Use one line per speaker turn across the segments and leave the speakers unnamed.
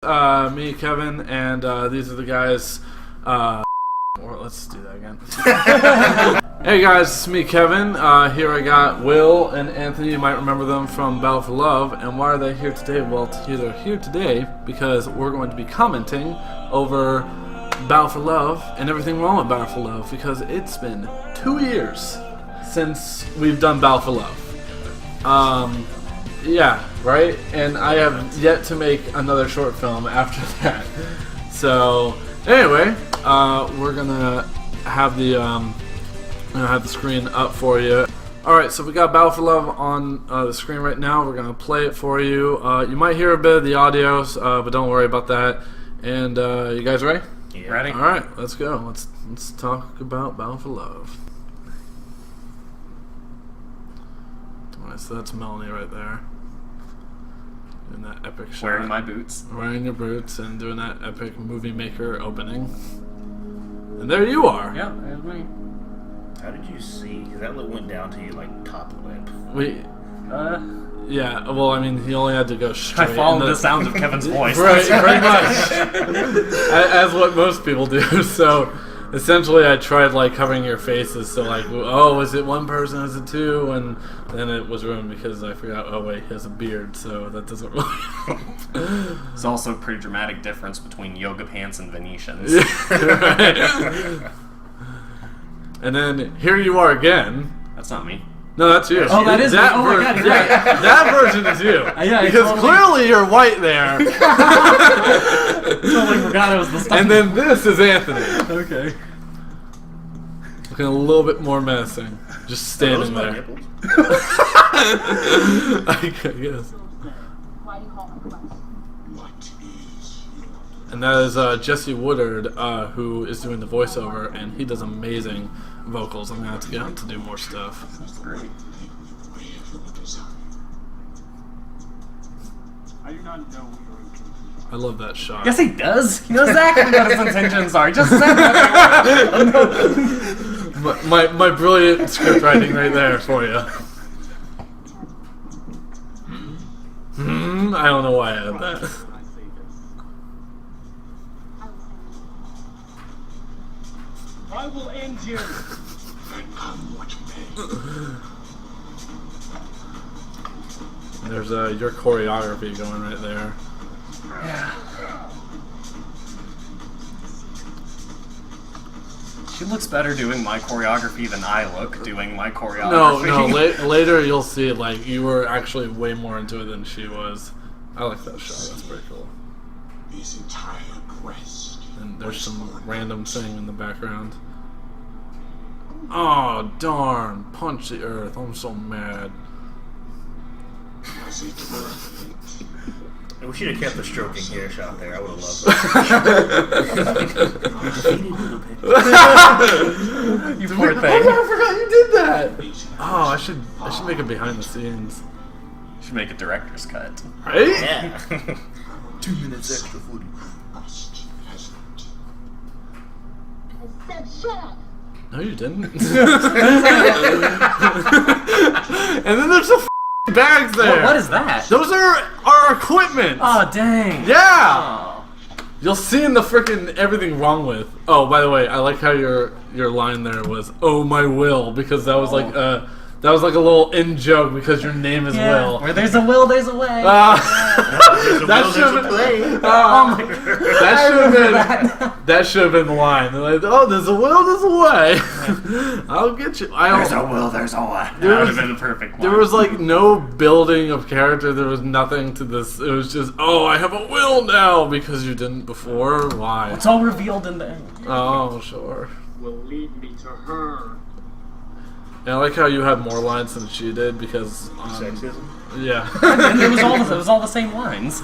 Me, Kevin, and these are the guys. Let's do that again. Hey guys, it's me, Kevin. Here I got Will and Anthony. You might remember them from Battle for Love. And why are they here today? Well, they're here today because we're going to be commenting over Battle for Love and everything wrong with Battle for Love, because it's been 2 years since we've done Battle for Love. Yeah, right? And I have yet to make another short film after that. So, anyway, we're gonna have the screen up for you. Alright, so we got Battle for Love on the screen right now. We're gonna play it for you. You might hear a bit of the audio, but don't worry about that. And you guys ready?
Yeah. Ready?
Alright, let's go. Let's talk about Battle for Love. Alright, so that's Melanie right there. Doing that epic shot.
Wearing my boots.
Wearing your boots and doing that epic movie maker opening. And there you are.
Yeah, there's me.
How did you see? Because that went down to your, like, top lip.
Yeah, well, I mean, he only had to go straight.
I followed the sound of Kevin's voice.
Right, pretty much. As what most people do. So, essentially, I tried, like, covering your faces. So, like, oh, is it one person? Is it two? And then it was ruined because I forgot, oh, wait, he has a beard. So, that doesn't really help.
There's also a pretty dramatic difference between yoga pants and Venetians.
Right. And then, here you are again.
That's not me.
No, that's you.
Oh, that is me. Oh my God, you're right.
That version is you.
Yeah,
because
totally.
clearly you're white there.
Totally forgot it was the stuff.
And then this is Anthony.
Okay.
Looking a little bit more menacing. Just standing there. I guess. And that is Jesse Woodard, who is doing the voiceover, and he does amazing vocals. I'm going to have to get him to do more stuff.
That's great.
I love that shot.
Yes, he does. He knows exactly what his intentions are. He just said that.
my brilliant script writing right there for you. I don't know why I had that.
I will end you.
There's your choreography going right there.
Yeah. She looks better doing my choreography than I look doing my choreography.
No. Later you'll see, like, you were actually way more into it than she was. I like that shot. That's pretty cool.
His entire breast.
And there's some random thing in the background. Oh, darn. Punch the earth. I'm so mad.
We should have kept the stroking hair shot there. I would have loved that.
You poor thing.
I forgot you did that. Oh, I should make it behind the scenes.
You should make a director's cut.
Right?
Yeah. 2 minutes extra footage.
Shut up.
No, you didn't. And then there's some bags there.
What is that?
Those are our equipment.
Oh, dang.
Yeah.
Oh.
You'll see in the frickin' everything wrong with. Oh, by the way, I like how your line there was, "Oh my Will," because that was like a little in joke because your name is Will.
Where there's a will, there's a way.
That should have been the line. They're like, "Oh, there's a will, there's a way." I'll get you.
There's a will, there's a way. That would have been the perfect one.
There was like no building of character. There was nothing to this. It was just, oh, I have a will now because you didn't before. Why?
It's all revealed in the end.
Oh, sure.
Will lead me to her.
And I like how you had more lines than she did because
Sexism?
yeah.
And it was all the same lines.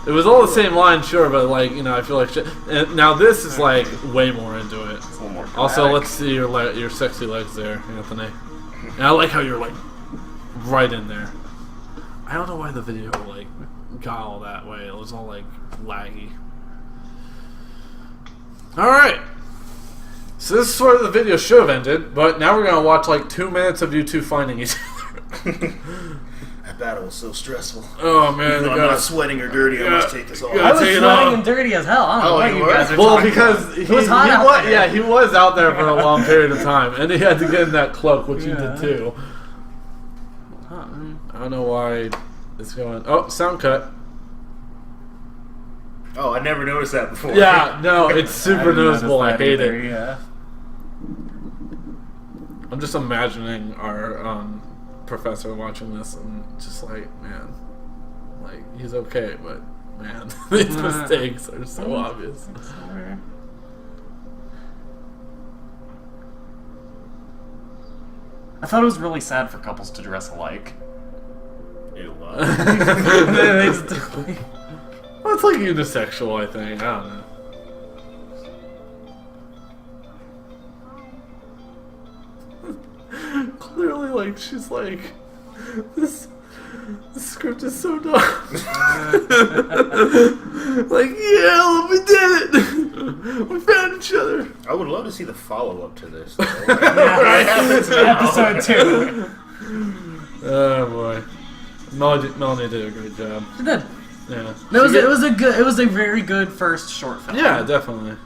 It was all the same line, sure, but like, you know, I feel like shit. And now this is like way more into it.
It's a little more dramatic.
Also, let's see your sexy legs there, Anthony. And I like how you're like right in there. I don't know why the video like got all that way. It was all like laggy. All right. So this is where the video should have ended, but now we're gonna watch like 2 minutes of you two finding each other.
battle was so stressful.
Oh man,
Even though I'm not sweating or dirty, I must take this off.
I was
take it
sweating
off.
and dirty as hell. I don't know what you guys are
Well,
talking
because
about.
he
It was hot out there.
Yeah, he was out there for a long period of time, and he had to get in that cloak, which he did too. I don't know why it's going. Oh, sound cut.
Oh, I never noticed that before.
Yeah, no, it's super
didn't notice
noticeable. I
that
hate
either,
it.
Yeah.
I'm just imagining our professor watching this and just like, man, like he's okay, but man, these mistakes are so obvious.
I thought it was really sad for couples to dress alike.
Ew,
Well, it's like unisexual, I think. I don't know. Clearly, like, she's like, this script is so dumb. Like, yeah, we did it. We found each other.
I would love to see the follow-up to this.
Episode 2.
Oh boy, Melanie did a great job.
She did.
Yeah,
It was a very good first short film.
yeah, definitely.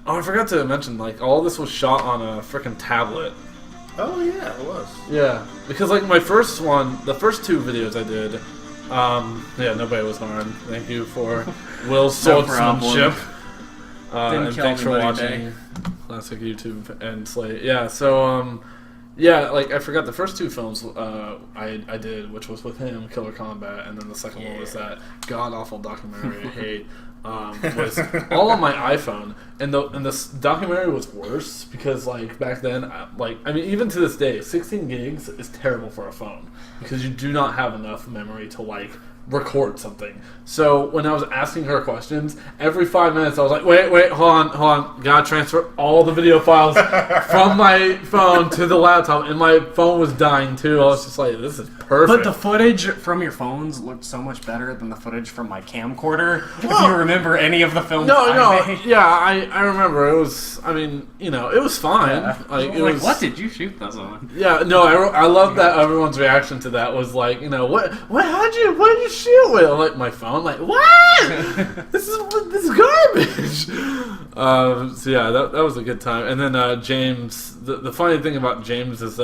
Oh, I forgot to mention, like, all this was shot on a freaking tablet.
Oh yeah, it was.
Yeah, because like my first one, the first 2 videos I did, yeah, nobody was harmed. Thank you for Will's swordsmanship. And
kill
thanks for
anybody
watching Classic YouTube and Slate. Yeah, so yeah, like I forgot the first 2 films I did, which was with him, Killer Combat, and then the second one was that god awful documentary I hate. Was all on my iPhone, and this documentary was worse because like back then, I mean even to this day, 16 gigs is terrible for a phone because you do not have enough memory to like record something. So when I was asking her questions, every 5 minutes I was like, wait, hold on, gotta transfer all the video files from my phone to the laptop, and my phone was dying too. I was just like, this is perfect.
But the footage from your phones looked so much better than the footage from my camcorder. If you remember any of the films I made.
Yeah, I remember. It was, I mean, you know, it was fine.
Yeah.
Like, it
Like,
was,
what did you shoot those on?
Yeah, no, I love that everyone's reaction to that was like, you know, what did you shoot with? I'm like, my phone? Like, what? this is garbage. So yeah, that was a good time. And then James, the funny thing about James's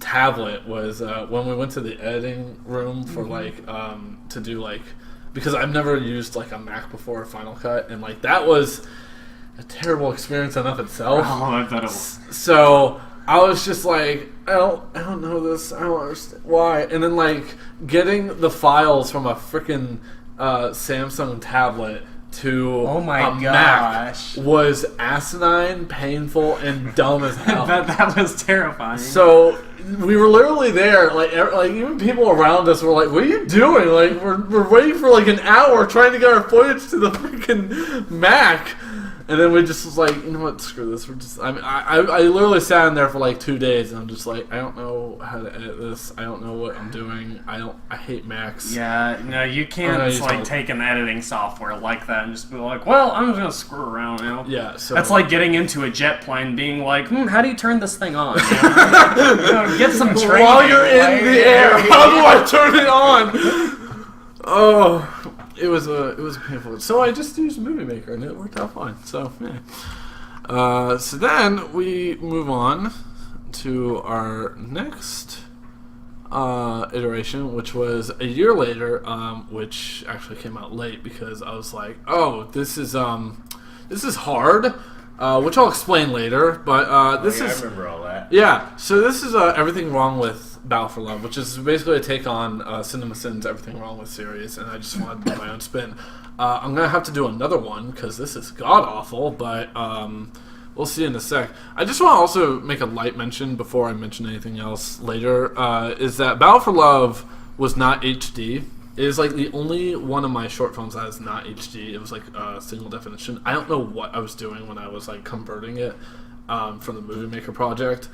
tablet was when we went to the editing room for like to do like, because I've never used like a Mac before, Final Cut, and like that was a terrible experience enough itself.
Oh, I bet it was.
So I was just like, I don't know this. I don't understand why. And then like getting the files from a freaking Samsung tablet to
Oh my
a
gosh.
Mac was asinine, painful, and dumb as hell.
that was terrifying.
So we were literally there, like even people around us were like, "What are you doing? Like we're waiting for like an hour trying to get our footage to the freaking Mac." And then we just was like, you know what, screw this. We're just, I literally sat in there for like 2 days, and I'm just like, I don't know how to edit this. I don't know what I'm doing. I hate Macs.
Yeah, no, you can't
I know
like take an editing software like that and just be like, well, I'm just gonna screw around, you know?
Yeah, so
That's like getting into a jet plane, being like, how do you turn this thing on? You know, get some training.
while you're in the air, how do I turn it on? Oh. It was painful. So I just used Movie Maker and it worked out fine. So yeah. So then we move on to our next iteration, which was a year later, which actually came out late because I was like, oh, this is hard, which I'll explain later. But this is
I remember all that.
Yeah. So this is Everything Wrong with Battle for Love, which is basically a take on CinemaSin's Everything Wrong with series, and I just wanted to put my own spin. I'm gonna have to do another one because this is god awful, but we'll see in a sec. I just want to also make a light mention before I mention anything else later. Is that Battle for Love was not HD. It is like the only one of my short films that is not HD. It was like single definition. I don't know what I was doing when I was like converting it from the Movie Maker project.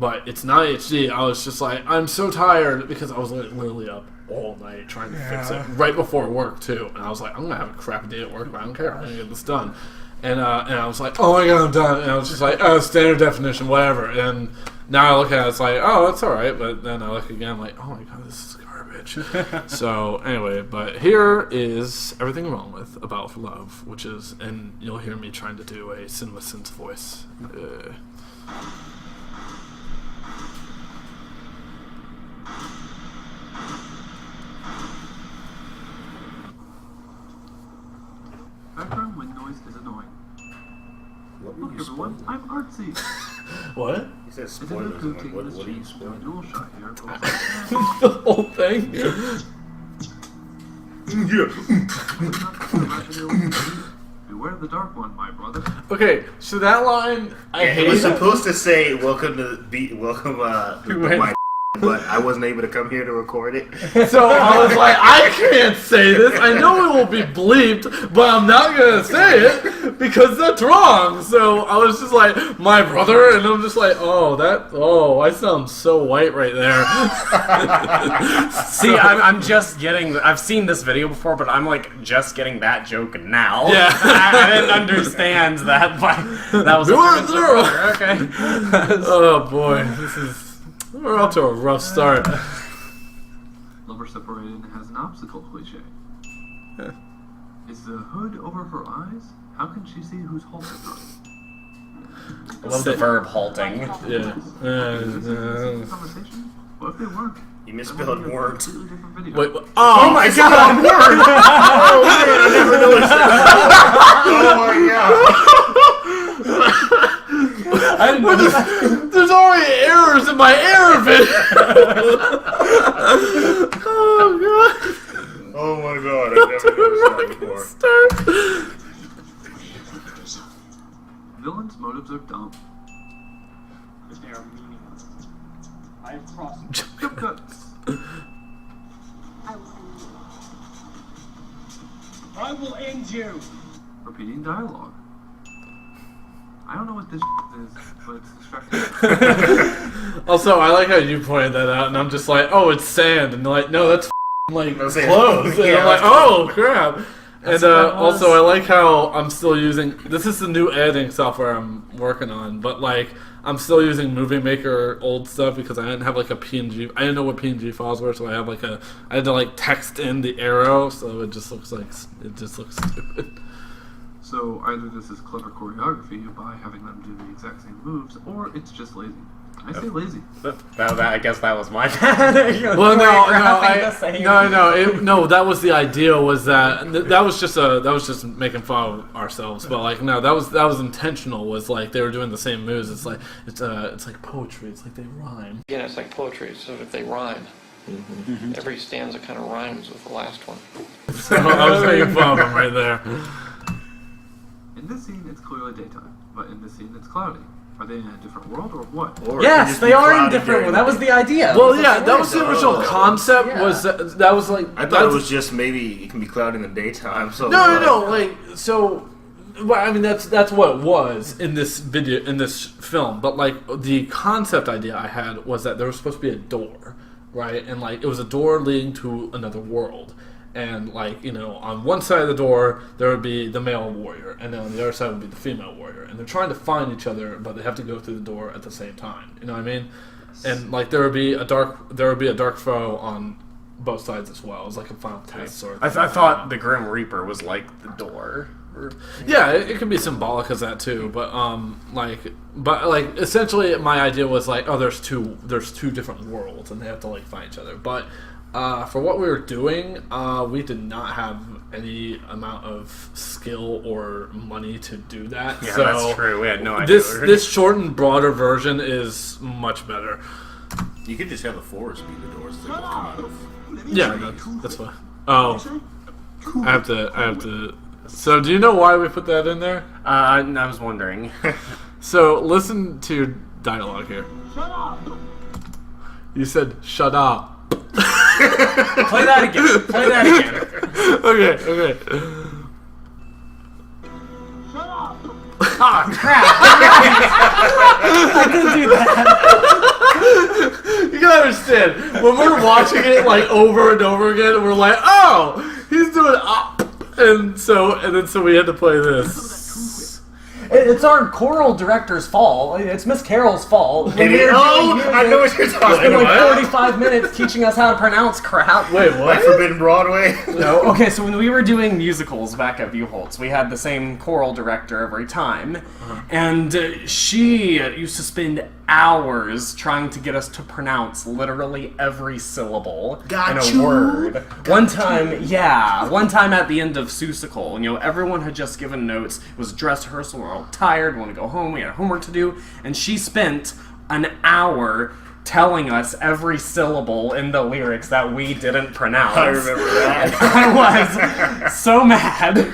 But it's not HD. I was just like, I'm so tired because I was literally up all night trying to fix it right before work too. And I was like, I'm gonna have a crappy day at work, but I don't care. I'm gonna get this done. And I was like, oh my god, I'm done. And I was just like, oh, standard definition, whatever. And now I look at it, it's like, oh, that's all right. But then I look again, I'm like, oh my god, this is garbage. garbage. So anyway, but here is Everything Wrong With A Battle for Love, which is, and you'll hear me trying to do a CinemaSins voice.
Background wind noise is annoying.
What were
Look,
you
everyone,
spoiling?
I'm artsy.
What?
He said
Is it
spoilers.
who
I'm like,
taking
what
this
are you
chance to do a
spoiling?
dual shot here? Goes like
The whole thing?
Beware the dark one, my brother.
Okay, so that line, I
Yeah,
hate
it was
it.
supposed to say welcome to my but I wasn't able to come here to record it.
So I was like, I can't say this. I know it will be bleeped, but I'm not gonna say it because that's wrong. So I was just like, my brother, and I'm just like, I sound so white right there.
See, I'm just getting. I've seen this video before, but I'm like just getting that joke now.
Yeah.
I didn't understand that, but that was okay.
Oh boy, we're off to a rough start.
Lover separated has an obstacle cliche. Is the hood over her eyes? How can she see who's holding her?
I love the verb halting.
Yeah.
Conversation? What if they weren't?
You misspelled weren't.
Completely different video.
Wait. Oh my god!
Oh man, I never noticed that. Oh my god.
I didn't know that.
There's already errors in my error video. Oh god.
Oh my god, I never noticed that before.
Villains' motives are dumb.
They are meaningless. I have crossed.
Jump cuts.
I will end you.
Repeating dialogue. I don't know what this is, but it's distracting.
Also, I like how you pointed that out, and I'm just like, oh, it's sand, and they're like, no, that's like
No, sand.
clothes, and
Yeah,
I'm like,
that's
oh crap. And
what that was.
also, I like how I'm still using. This is the new editing software I'm working on, but like I'm still using Movie Maker old stuff because I didn't have like a PNG. I didn't know what PNG files were, so I had to like text in the arrow, so it just looks stupid.
So either this is clever choreography by having them do the exact same moves, or it's just lazy. I say lazy.
I guess that was my bad.
Well, no, that was the idea. Was that was just making fun of ourselves. But like, no, that was intentional. Was like they were doing the same moves. It's like poetry. It's like they rhyme.
Again, it's like poetry, so if they rhyme, every stanza kind of rhymes with the last one.
So I was making fun of them right there.
In this scene, it's clearly daytime, but in this scene, it's cloudy. Are they in a different world or what?
Or it could
Yes,
just
they
be
are in
cloudy
different
during
ones. That
the
was
day.
the idea.
Well, yeah, that was the original
Oh.
concept.
Yeah.
Was that was like
I thought it was just maybe it can be cloudy in the daytime. So
No. Like so. Well, I mean that's what it was in this video in this film. But like the concept idea I had was that there was supposed to be a door, right? And like it was a door leading to another world. And like on one side of the door there would be the male warrior, and then on the other side would be the female warrior. And they're trying to find each other, but they have to go through the door at the same time. You know what I mean? And like there would be a dark foe on both sides as well. It was like a final test sort of.
I thought the Grim Reaper was like the door.
Yeah, it can be symbolic as that too, but essentially my idea was like, oh, there's two different worlds and they have to like find each other. But for what we were doing, we did not have any amount of skill or money to do that.
Yeah,
so
that's true. We had no idea.
This shortened, broader version is much better.
You could just have the forest be the doors that they both come out of.
Yeah, that's fine. Oh, I have to. So, do you know why we put that in there?
I was wondering.
So, listen to your dialogue here.
Shut up!
You said, shut up.
Play that again.
Okay.
Shut up!
Oh, crap. I didn't do that.
You gotta understand, when we're watching it like over and over again, we're like, oh, he's doing up. And so we had to play this.
It It's our choral director's fault. It's Miss Carol's fault. When we were doing
I know what you're talking
spent like
about.
45 minutes teaching us how to pronounce crap.
Wait, what?
Like Forbidden Broadway.
No, okay, so when we were doing musicals back at Buchholz, we had the same choral director every time, and she used to spend hours trying to get us to pronounce literally every syllable in a word. One time at the end of Seussical, and everyone had just given notes, it was dress rehearsal, we were all tired, we want to go home, we had homework to do, and she spent an hour telling us every syllable in the lyrics that we didn't pronounce.
I remember that.
I was so mad.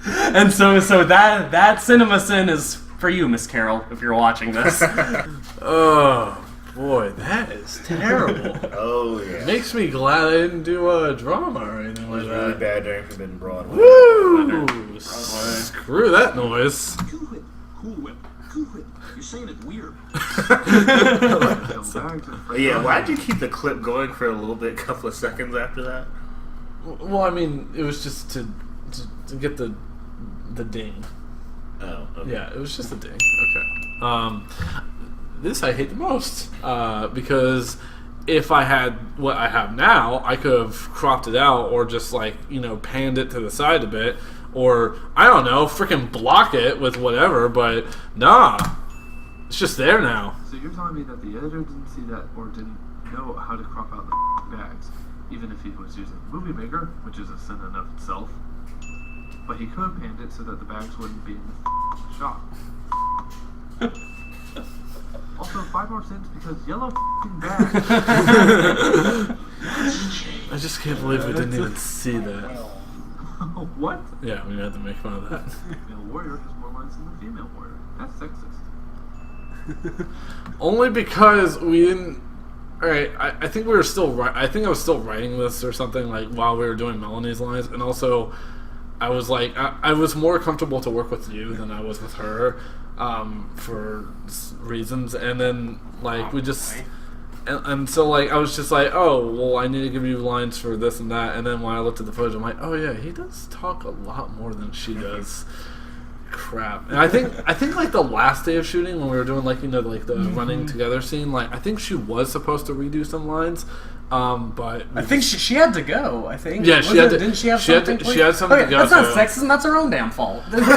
And so that cinema sin is for you, Miss Carol, if you're watching this.
Oh, boy, that is terrible.
Oh, yeah.
Makes me glad I didn't do a drama or anything
It
like
was really
that.
bad during Forbidden Broadway.
Woo! Screw that noise.
Cool Whip, Cool Whip, Cool Whip. You're saying it weird.
Yeah, why did you keep the clip going for a little bit, couple of seconds after that?
Well, I mean, it was just to get the ding.
Oh, okay.
Yeah, it was just a ding. Okay. This I hate the most because if I had what I have now, I could have cropped it out or just panned it to the side a bit, or I don't know, freaking block it with whatever. But nah, it's just there now.
So you're telling me that the editor didn't see that or didn't know how to crop out the bags, even if he was using Movie Maker, which is a sin in of itself. But he could have panned it so that the bags wouldn't be in the shot. Also, 5 more cents because yellow bags.
I just can't believe we didn't even see that.
What?
Yeah, we had to make fun of that.
Male warrior has more lines than the female warrior. That's sexist.
Only because we didn't. Alright, I think we were still. I think I was still writing this or something while we were doing Melanie's lines, and also I was I was more comfortable to work with you than I was with her, for reasons, and then we just. And so I was just oh well, I need to give you lines for this and that, and then when I looked at the footage, I'm like, oh yeah, he does talk a lot more than she does. Crap. And I think the last day of shooting when we were doing the running together scene, I think she was supposed to redo some lines, but
I think she had to go. I think.
Yeah, she had to.
Didn't she have
she
something?
she had something to go.
That's not
to.
sexism. That's her own damn fault.
It's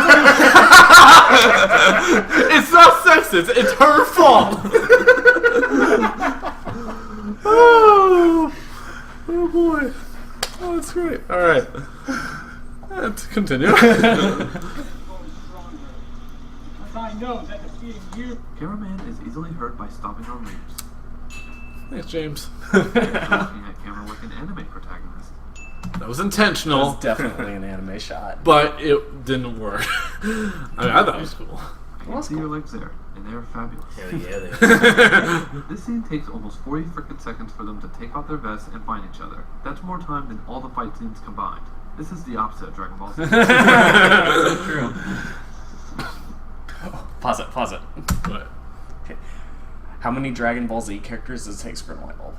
not sexist. It's her fault. Oh boy. Oh, that's great. All right. Let's continue.
Because I know that defeating you.
Cameraman is easily hurt by stopping on leaves.
Thanks, James.
Looking at camera like an anime protagonist.
That was intentional.
That's definitely an anime shot.
But it didn't work. I mean, I thought it was cool.
I can see your legs there, and they are fabulous.
Hell yeah, they
This scene takes almost 40 frickin' seconds for them to take off their vests and find each other. That's more time than all the fight scenes combined. This is the opposite of Dragon Ball Z.
True. Pause it.
But
Okay. How many Dragon Ball Z characters does it take Krillin to evolve?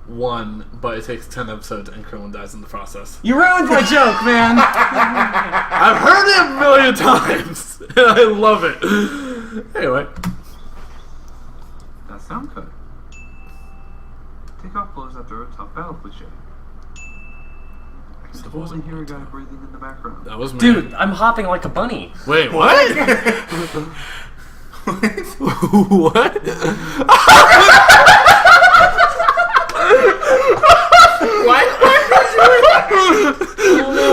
1, but it takes 10 episodes and Krillin dies in the process.
You ruined my joke, man!
I've heard it a million times, and I love it. Anyway.
That sound cut. Takeoff blows after a tough battle cliche. I can totally hear a guy breathing in the background.
That was me.
Dude, I'm hopping like a bunny.
Wait, what? What?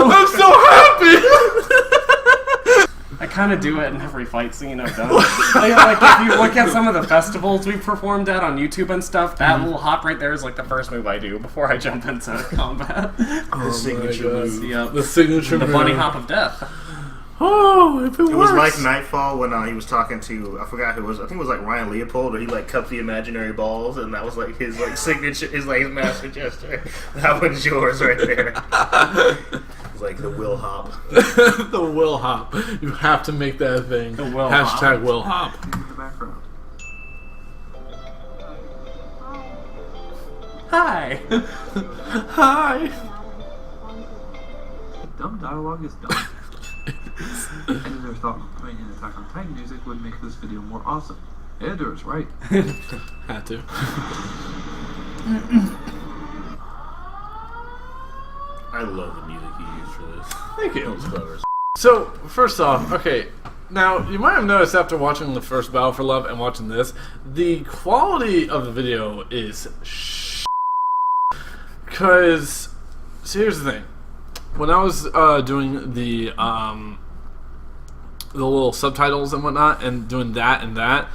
I'm so happy.
I kind of do it in every fight scene I've done. If you look at some of the festivals we've performed at on YouTube and stuff, that little hop right there is the first move I do before I jump into combat.
The signature move.
Yep.
The signature
The
move.
bunny hop of death.
Oh, if it
It was
works.
like Nightfall when he was talking to, I forgot who it was. I think it was Ryan Leopold, where he cupped the imaginary balls, and that was his signature, his master gesture. That was yours right there. It's the will hop.
The will hop. You have to make that thing.
The will
Hashtag
hop.
will hop.
In the background.
Hi.
Hi.
Dumb dialogue is dumb. Editor thought putting in Attack on Titan music would make this video more awesome. Editor's right.
Had to.
I love the music you used for this.
Thank you.
It was clever.
So, first off, okay, now, you might have noticed after watching the first Battle for Love and watching this, the quality of the video is because, so here's the thing. When I was doing the little subtitles and whatnot, and doing that and that,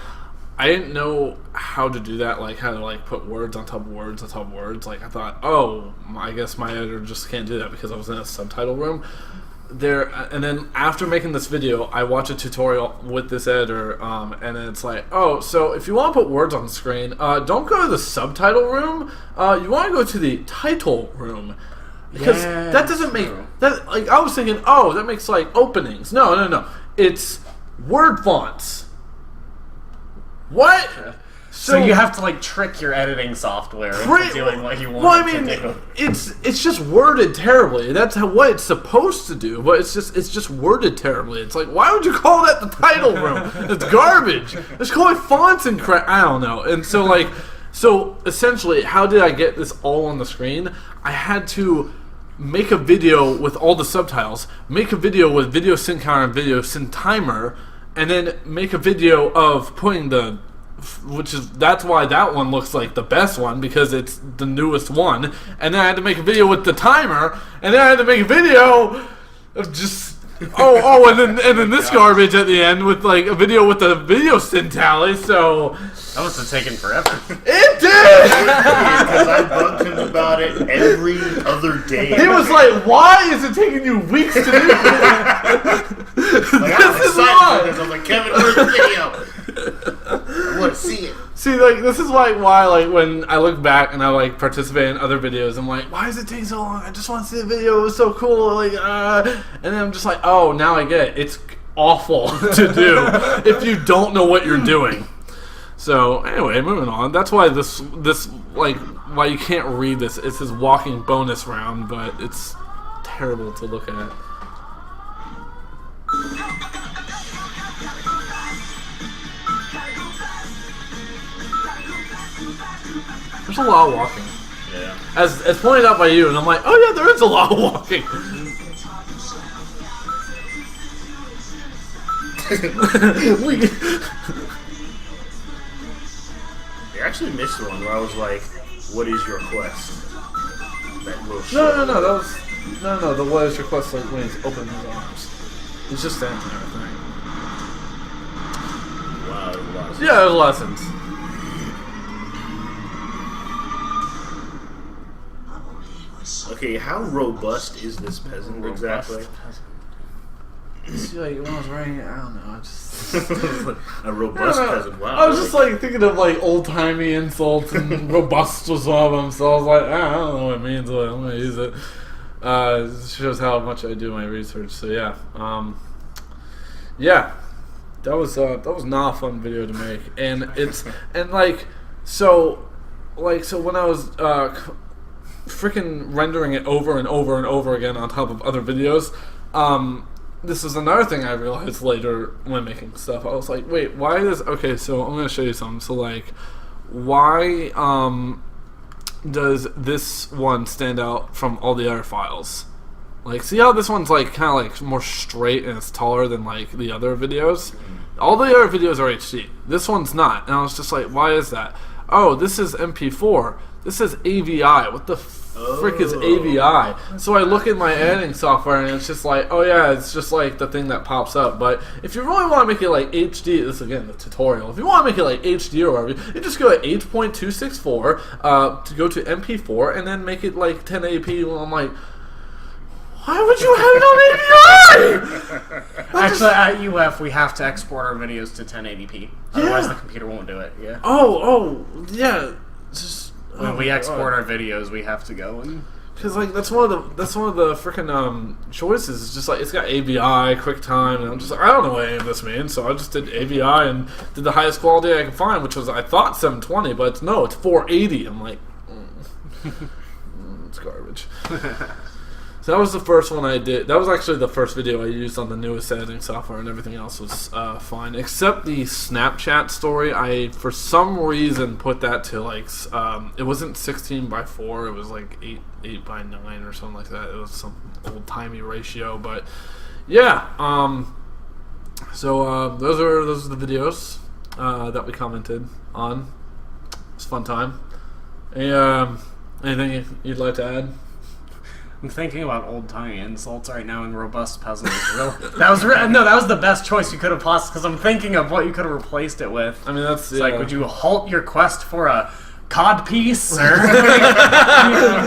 I didn't know how to do that, like how to like put words on top of words on top of words. Like I thought, oh, I guess my editor just can't do that because I was in a subtitle room. And then after making this video, I watched a tutorial with this editor, and it's like, oh, so if you want to put words on the screen, don't go to the subtitle room. You want to go to the title room. Because that doesn't make that, like, I was thinking, oh, that makes like openings. No. It's word fonts. What?
So you have to like trick your editing software into doing what you want it to do.
It's just worded terribly. That's what it's supposed to do, but it's just worded terribly. It's like, why would you call that the title room? It's garbage. It's called fonts and crap. I don't know. And so like, so essentially, how did I get this all on the screen? I had to make a video with all the subtitles, make a video with video sync counter and video sync timer, and then make a video of putting the, that's why that one looks like the best one, because it's the newest one. And then I had to make a video with the timer, and then I had to make a video of just and then this garbage at the end with like a video with the video sync tally. So
that must have taken forever.
It did!
Because I bugged him about it every other day.
He was like, why is it taking you weeks to do this?
Like,
This is why.
I was like, Kevin, where's the video? I want to see it.
See, like, this is like why, like, when I look back and I like participate in other videos, I'm like, why does it take so long? I just want to see the video. It was so cool. Like, and then I'm just like, oh, now I get it. It's awful to do if you don't know what you're doing. So anyway, moving on. That's why this like why you can't read this. It's this walking bonus round, but it's terrible to look at. There's a lot of walking.
Yeah.
As pointed out by you, and I'm like, oh yeah, there is a lot of walking.
You actually missed one where I was like, what is your quest? That little shit.
No, the what is your quest like when he's opening his arms. He's just standing there, I think.
Wow, there's a lot of
Yeah, there's lessons.
Okay, how robust is this peasant exactly?
See, like, when I was writing it, I don't know, I just...
A robust peasant, wow.
I was just like thinking of like old-timey insults, and robust was one of them, so I was like, I don't know what it means, but I'm gonna use it. It shows how much I do my research, so yeah. Yeah. That was not a fun video to make. And it's, and like, so when I was, freaking rendering it over and over and over again on top of other videos, this is another thing I realized later when making stuff. I was like, wait, why is... Okay, so I'm going to show you something. So, like, why does this one stand out from all the other files? Like, see how this one's, like, kind of, like, more straight and it's taller than, like, the other videos? All the other videos are HD. This one's not. And I was just like, why is that? Oh, this is MP4. This is AVI. What the frick is AVI? So I look at my editing software and it's just like, oh yeah, it's just like the thing that pops up. But if you really want to make it like HD, this is again the tutorial. If you want to make it like HD or whatever, you just go to 8.264 to go to MP4 and then make it like 1080p. Well, I'm like, why would you have it on AVI?
Actually, at UF, we have to export our videos to 1080p. Otherwise, the computer won't do it. Yeah.
Oh, yeah. Just,
when we export our videos, we have to go and...
Because like that's one of the freaking choices. It's just like it's got AVI, QuickTime, and I'm just like, I don't know what any of this means, so I just did AVI and did the highest quality I could find, which was I thought 720, but it's 480. I'm like, it's garbage. So that was the first one I did. That was actually the first video I used on the newest editing software, and everything else was fine. Except the Snapchat story. I, for some reason, put that to like, it wasn't 16 by 4, it was like 8 by 9 or something like that. It was some old-timey ratio, but yeah. So those are the videos that we commented on. It's a fun time. Anything you'd like to add?
I'm thinking about old-timey insults right now, and robust peasant is real. That was the best choice you could have possibly, because I'm thinking of what you could have replaced it with.
I mean, that's
It's like, would you halt your quest for a cod piece? Or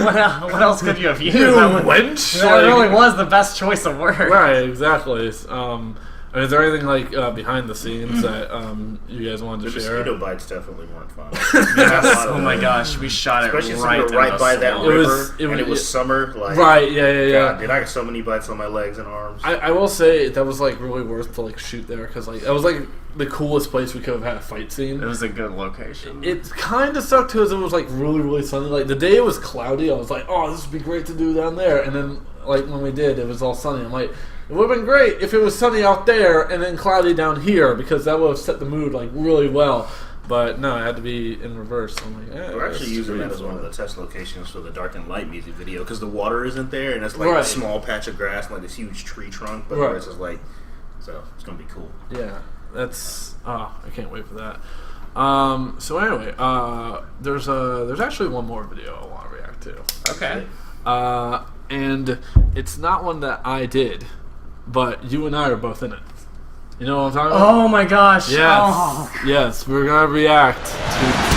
what else could you have used?
wench?
That really was the best choice of words.
Right, exactly. I mean, is there anything like behind the scenes that you guys wanted to
The
share?
mosquito bites definitely weren't fun.
Yes. Oh my gosh, we shot it
Especially since
right,
we were right by that
swamp.
river,
It
and it was summer. Like,
Right, yeah.
God, dude, I got so many bites on my legs and arms.
I will say that was like really worth to like shoot there, because like that was like the coolest place we could have had a fight scene.
It was a good location.
It kind of sucked because it was like really sunny. Like the day it was cloudy, I was like, oh, this would be great to do down there. And then like when we did, it was all sunny. I'm like, it would have been great if it was sunny out there and then cloudy down here, because that would have set the mood like really well. But no, it had to be in reverse. So I'm like,
We're actually using that as one of the test locations for the Dark and Light music video, because the water isn't there, and it's like
Right.
a small patch of grass and like this huge tree trunk, but the
Right.
rest is like, so it's gonna be cool.
Yeah, that's. I can't wait for that. So anyway, there's actually one more video I want to react to.
Okay.
And it's not one that I did, but you and I are both in it. You know what I'm talking about?
Oh my gosh.
Yes.
Oh.
Yes, we're gonna react to